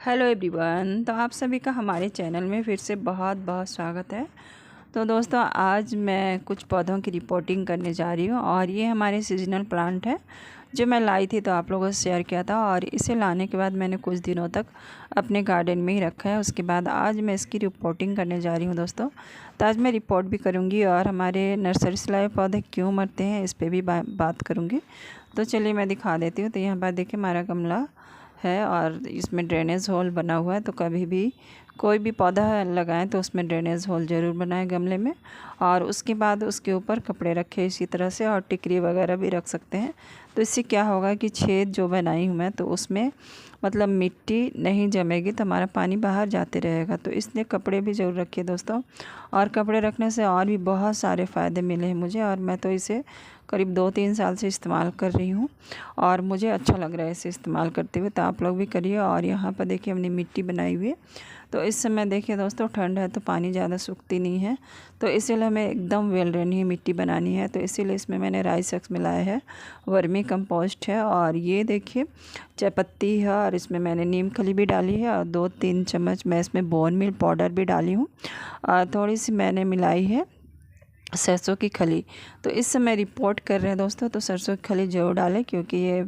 Hello everyone, तो आप सभी का हमारे चैनल में फिर से बहुत बहुत स्वागत है। तो दोस्तों, आज मैं कुछ पौधों की रिपोर्टिंग करने जा रही हूँ और ये हमारे सीजनल प्लांट है जो मैं लाई थी, तो आप लोगों से शेयर किया था। और इसे लाने के बाद मैंने कुछ दिनों तक अपने गार्डन में ही रखा है। उसके बाद आज मैं इसकी रिपोर्टिंग करने जा रही हूँ दोस्तों। तो आज मैं रिपोर्ट भी करूँगी और हमारे नर्सरी से लाए पौधे क्यों मरते हैं इस पर भी बात करूँगी। तो चलिए मैं दिखा देती हूँ। तो यहाँ पर देखिए हमारा गमला है और इसमें ड्रेनेज होल बना हुआ है। तो कभी भी कोई भी पौधा लगाएं तो उसमें ड्रेनेज होल ज़रूर बनाएं गमले में। और उसके बाद उसके ऊपर कपड़े रखें इसी तरह से, और टिकरी वगैरह भी रख सकते हैं। तो इससे क्या होगा कि छेद जो बनाई हूँ मैं, तो उसमें मतलब मिट्टी नहीं जमेगी, तो हमारा पानी बाहर जाते रहेगा। तो इसलिए कपड़े भी ज़रूर रखिए दोस्तों। और कपड़े रखने से और भी बहुत सारे फ़ायदे मिले हैं मुझे, और मैं तो इसे करीब 2-3 साल से इस्तेमाल कर रही हूँ और मुझे अच्छा लग रहा है इसे इस्तेमाल करते हुए। तो आप लोग भी करिए। और यहाँ पर देखिए हमने मिट्टी बनाई हुई है। तो इस समय देखिए दोस्तों, ठंड है तो पानी ज़्यादा सूखती नहीं है, तो इसीलिए हमें एकदम वेल ड्रेन मिट्टी बनानी है। तो इसीलिए इसमें मैंने राई सक्स मिलाया है, वर्मी कंपोस्ट है, और ये देखिए चाय पत्ती है, और इसमें मैंने नीम खली भी डाली है, और 2-3 चम्मच मैं इसमें बोन मील पाउडर भी डाली हूँ, और थोड़ी सी मैंने मिलाई है सरसों की खली। तो इस समय रिपोर्ट कर रहे हैं दोस्तों, तो सरसों की खली ज़रूर डालें क्योंकि ये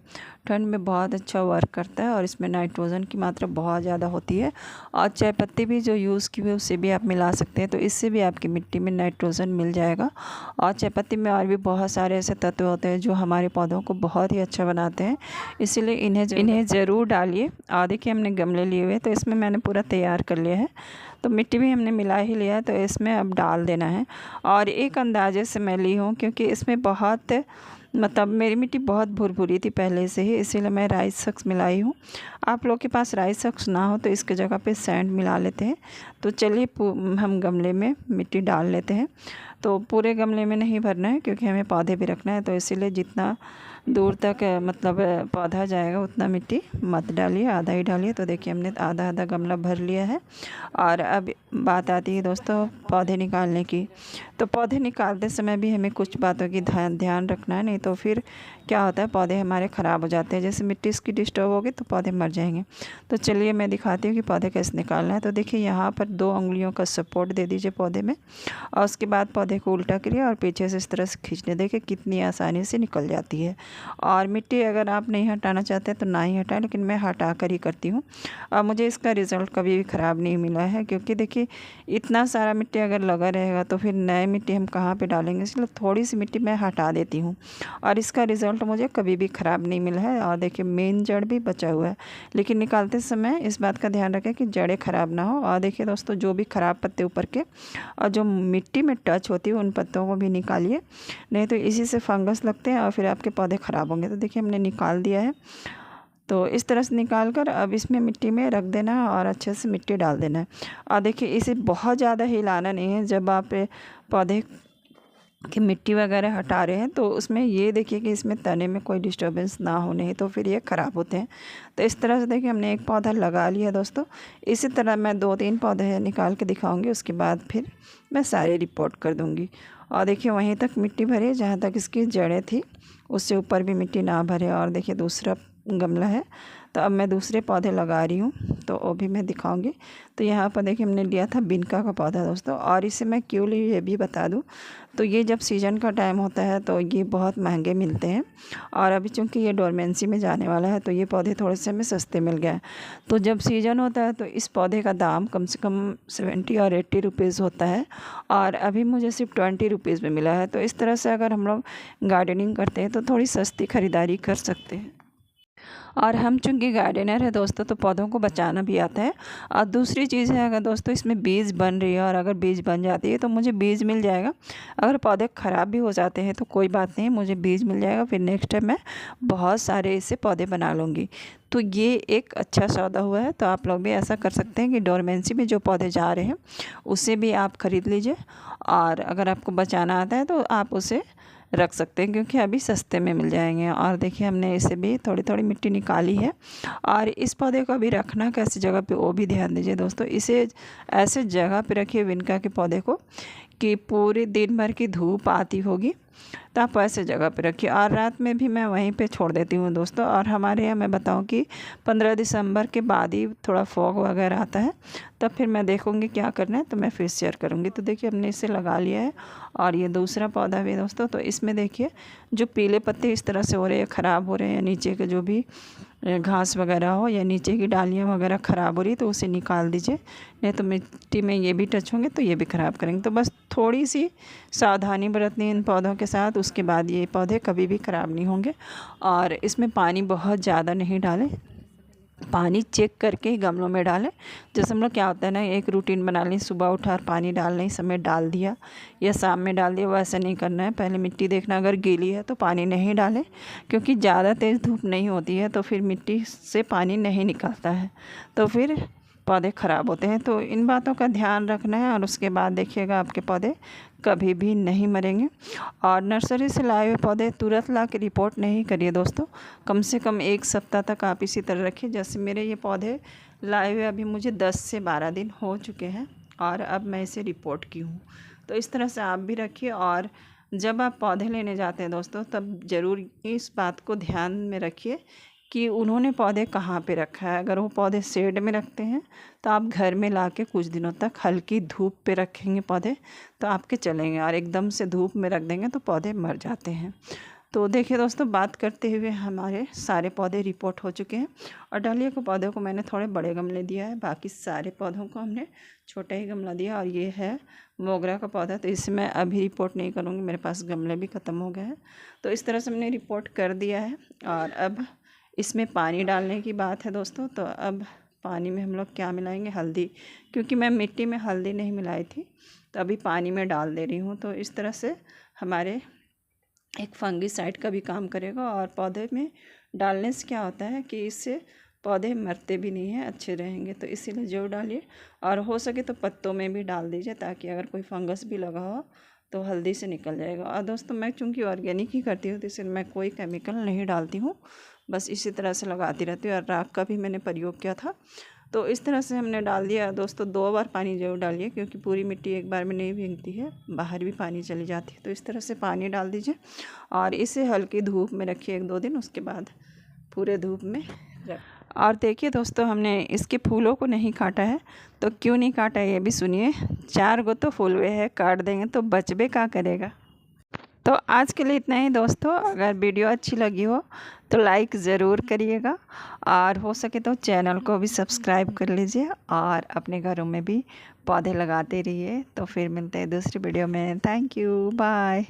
ठंड में बहुत अच्छा वर्क करता है और इसमें नाइट्रोजन की मात्रा बहुत ज़्यादा होती है। और चाय पत्ती भी जो यूज़ की हुई है उससे भी आप मिला सकते हैं, तो इससे भी आपकी मिट्टी में नाइट्रोजन मिल जाएगा। और चाय पत्ती में और भी बहुत सारे ऐसे तत्व होते हैं जो हमारे पौधों को बहुत ही अच्छा बनाते हैं, इसीलिए इन्हें ज़रूर डालिए। और देखिए हमने गमले लिए हुए, तो इसमें मैंने पूरा तैयार कर लिया है। तो मिट्टी भी हमने मिला ही लिया है, तो इसमें अब डाल देना है। और एक अंदाजे से मैं ली हूँ क्योंकि इसमें बहुत मतलब मेरी मिट्टी बहुत भुरभुरी थी पहले से ही, इसीलिए मैं राइस सक्स मिलाई हूँ। आप लोग के पास राइस सक्स ना हो तो इसके जगह पे सैंड मिला लेते हैं। तो चलिए हम गमले में मिट्टी डाल लेते हैं। तो पूरे गमले में नहीं भरना है क्योंकि हमें पौधे भी रखना है, तो इसीलिए जितना दूर तक मतलब पौधा जाएगा उतना मिट्टी मत डालिए, आधा ही डालिए। तो देखिए हमने आधा आधा गमला भर लिया है। और अब बात आती है दोस्तों पौधे निकालने की। तो पौधे निकालते समय भी हमें कुछ बातों की ध्यान रखना है, नहीं तो फिर क्या होता है पौधे हमारे ख़राब हो जाते हैं। जैसे मिट्टी इसकी डिस्टर्ब होगी तो पौधे मर जाएंगे। तो चलिए मैं दिखाती हूँ कि पौधे कैसे निकालना है। तो देखिए यहाँ पर 2 उंगलियों का सपोर्ट दे दीजिए पौधे में, और उसके बाद पौधे को उल्टा करिए और पीछे से इस तरह से खींचने, देखिए कितनी आसानी से निकल जाती है। और मिट्टी अगर आप नहीं हटाना चाहते तो ना ही हटाएं, लेकिन मैं हटा कर ही करती हूँ। और मुझे इसका रिज़ल्ट कभी भी ख़राब नहीं मिला है, क्योंकि देखिए इतना सारा मिट्टी अगर लगा रहेगा तो फिर नए मिट्टी हम कहाँ पे डालेंगे, इसलिए थोड़ी सी मिट्टी मैं हटा देती हूँ और इसका रिज़ल्ट मुझे कभी भी ख़राब नहीं मिला है। और देखिए मेन जड़ भी बचा हुआ है, लेकिन निकालते समय इस बात का ध्यान रखें कि जड़ें ख़राब ना हो। और देखिए दोस्तों, जो भी ख़राब पत्ते ऊपर के और जो मिट्टी में टच होती है उन पत्तों को भी निकालिए, नहीं तो इसी से फंगस लगते हैं और फिर आपके पौधे ख़राब होंगे। तो देखिए हमने निकाल दिया है। तो इस तरह से निकाल कर अब इसमें मिट्टी में रख देना है और अच्छे से मिट्टी डाल देना है। और देखिए इसे बहुत ज़्यादा हिलाना नहीं है। जब आप पौधे की मिट्टी वगैरह हटा रहे हैं तो उसमें ये देखिए कि इसमें तने में कोई डिस्टर्बेंस ना हो, नहीं तो फिर ये ख़राब होते हैं। तो इस तरह से देखिए हमने एक पौधा लगा लिया दोस्तों। इसी तरह मैं 2-3 पौधे निकाल के दिखाऊंगी, उसके बाद फिर मैं सारे रिपोर्ट कर दूंगी। और देखिए वहीं तक मिट्टी भरे जहाँ तक इसकी जड़ें थी, उससे ऊपर भी मिट्टी ना भरे। और देखिए दूसरा गमला है, तो अब मैं दूसरे पौधे लगा रही हूँ, तो वो भी मैं दिखाऊंगी। तो यहाँ पर देखिए हमने लिया था बिनका का पौधा दोस्तों, और इसे मैं क्यों ली ये भी बता दूँ। तो ये जब सीजन का टाइम होता है तो ये बहुत महंगे मिलते हैं, और अभी चूँकि ये डोरमेंसी में जाने वाला है तो ये पौधे थोड़े से हमें सस्ते मिल गए। तो जब सीजन होता है तो इस पौधे का दाम कम से कम 70 और 80 रुपीज़ होता है, और अभी मुझे सिर्फ 20 रुपीज़ में मिला है। तो इस तरह से अगर हम लोग गार्डनिंग करते हैं तो थोड़ी सस्ती खरीदारी कर सकते हैं। और हम चूँकि गार्डनर है दोस्तों, तो पौधों को बचाना भी आता है। और दूसरी चीज़ है, अगर दोस्तों इसमें बीज बन रही है और अगर बीज बन जाती है तो मुझे बीज मिल जाएगा। अगर पौधे ख़राब भी हो जाते हैं तो कोई बात नहीं, मुझे बीज मिल जाएगा। फिर नेक्स्ट टाइम मैं बहुत सारे इससे पौधे बना लूँगी। तो ये एक अच्छा सौदा हुआ है। तो आप लोग भी ऐसा कर सकते हैं कि डोरमेंसी में जो पौधे जा रहे हैं उसे भी आप ख़रीद लीजिए, और अगर आपको बचाना आता है तो आप उसे रख सकते हैं क्योंकि अभी सस्ते में मिल जाएंगे। और देखिए हमने इसे भी थोड़ी थोड़ी मिट्टी निकाली है। और इस पौधे को अभी रखना कैसी जगह पे वो भी ध्यान दीजिए दोस्तों। इसे ऐसे जगह पे रखिए विनका के पौधे को कि पूरे दिन भर की धूप आती होगी तो आप ऐसे जगह पे रखिए। और रात में भी मैं वहीं पे छोड़ देती हूँ दोस्तों। और हमारे यहाँ मैं बताऊँ कि 15 दिसंबर के बाद ही थोड़ा फॉग वगैरह आता है, तब फिर मैं देखूँगी क्या करना है, तो मैं फिर शेयर करूँगी। तो देखिए हमने इसे लगा लिया है। और ये दूसरा पौधा भी दोस्तों, तो इसमें देखिए जो पीले पत्ते इस तरह से हो रहे हैं, ख़राब हो रहे हैं, या नीचे के जो भी घास वगैरह हो या नीचे की डालियाँ वगैरह ख़राब हो रही है, तो उसे निकाल दीजिए। नहीं तो मिट्टी में ये भी टच होंगे तो ये भी ख़राब करेंगे। तो बस थोड़ी सी सावधानी बरतनी इन पौधों के साथ, उसके बाद ये पौधे कभी भी ख़राब नहीं होंगे। और इसमें पानी बहुत ज़्यादा नहीं डालें, पानी चेक करके ही गमलों में डालें। जैसे हम लोग क्या होता है ना, एक रूटीन बना लें, सुबह उठा और पानी डालना ही समय डाल दिया या शाम में डाल दिया, वैसा नहीं करना है। पहले मिट्टी देखना, अगर गीली है तो पानी नहीं डालें, क्योंकि ज़्यादा तेज़ धूप नहीं होती है तो फिर मिट्टी से पानी नहीं निकलता है, तो फिर पौधे ख़राब होते हैं। तो इन बातों का ध्यान रखना है और उसके बाद देखिएगा आपके पौधे कभी भी नहीं मरेंगे। और नर्सरी से लाए हुए पौधे तुरंत ला के रिपोर्ट नहीं करिए दोस्तों, कम से कम 1 सप्ताह तक आप इसी तरह रखिए। जैसे मेरे ये पौधे लाए हुए अभी मुझे 10 से 12 दिन हो चुके हैं और अब मैं इसे रिपोर्ट की हूँ। तो इस तरह से आप भी रखिए। और जब आप पौधे लेने जाते हैं दोस्तों, तब ज़रूर इस बात को ध्यान में रखिए कि उन्होंने पौधे कहाँ पे रखा है। अगर वो पौधे शेड में रखते हैं तो आप घर में ला के कुछ दिनों तक हल्की धूप पे रखेंगे पौधे, तो आपके चलेंगे। और एकदम से धूप में रख देंगे तो पौधे मर जाते हैं। तो देखिए दोस्तों, बात करते हुए हमारे सारे पौधे रिपोर्ट हो चुके हैं। और डालिया के पौधों को मैंने थोड़े बड़े गमले दिया है, बाकी सारे पौधों को हमने छोटा ही गमला दिया। और ये है मोगरा का पौधा, तो इसे मैं अभी रिपोर्ट नहीं करूँगी, मेरे पास गमले भी ख़त्म हो गए हैं। तो इस तरह से हमने रिपोर्ट कर दिया है। और अब इसमें पानी डालने की बात है दोस्तों। तो अब पानी में हम लोग क्या मिलाएंगे, हल्दी, क्योंकि मैं मिट्टी में हल्दी नहीं मिलाई थी, तो अभी पानी में डाल दे रही हूँ। तो इस तरह से हमारे एक फंगीसाइड का भी काम करेगा। और पौधे में डालने से क्या होता है कि इससे पौधे मरते भी नहीं हैं, अच्छे रहेंगे। तो इसीलिए जो डालिए, और हो सके तो पत्तों में भी डाल दीजिए, ताकि अगर कोई फंगस भी लगा हो तो हल्दी से निकल जाएगा। और दोस्तों मैं चूँकि ऑर्गेनिक ही करती हूँ, तो इसलिए मैं कोई केमिकल नहीं डालती हूँ, बस इसी तरह से लगाती रहती हूँ। और राख का भी मैंने प्रयोग किया था। तो इस तरह से हमने डाल दिया दोस्तों। 2 बार पानी ज़रूर डालिए, क्योंकि पूरी मिट्टी एक बार में नहीं भीगती है, बाहर भी पानी चली जाती है। तो इस तरह से पानी डाल दीजिए और इसे हल्की धूप में रखिए 1-2 दिन, उसके बाद पूरे धूप में रख। और देखिए दोस्तों, हमने इसके फूलों को नहीं काटा है। तो क्यों नहीं काटा ये भी सुनिए। 4 गो तो फूल हुए हैं, काट देंगे तो बचबे क्या करेगा। तो आज के लिए इतना ही दोस्तों। अगर वीडियो अच्छी लगी हो तो लाइक ज़रूर करिएगा, और हो सके तो चैनल को भी सब्सक्राइब कर लीजिए, और अपने घरों में भी पौधे लगाते रहिए। तो फिर मिलते हैं दूसरी वीडियो में। Thank you, bye.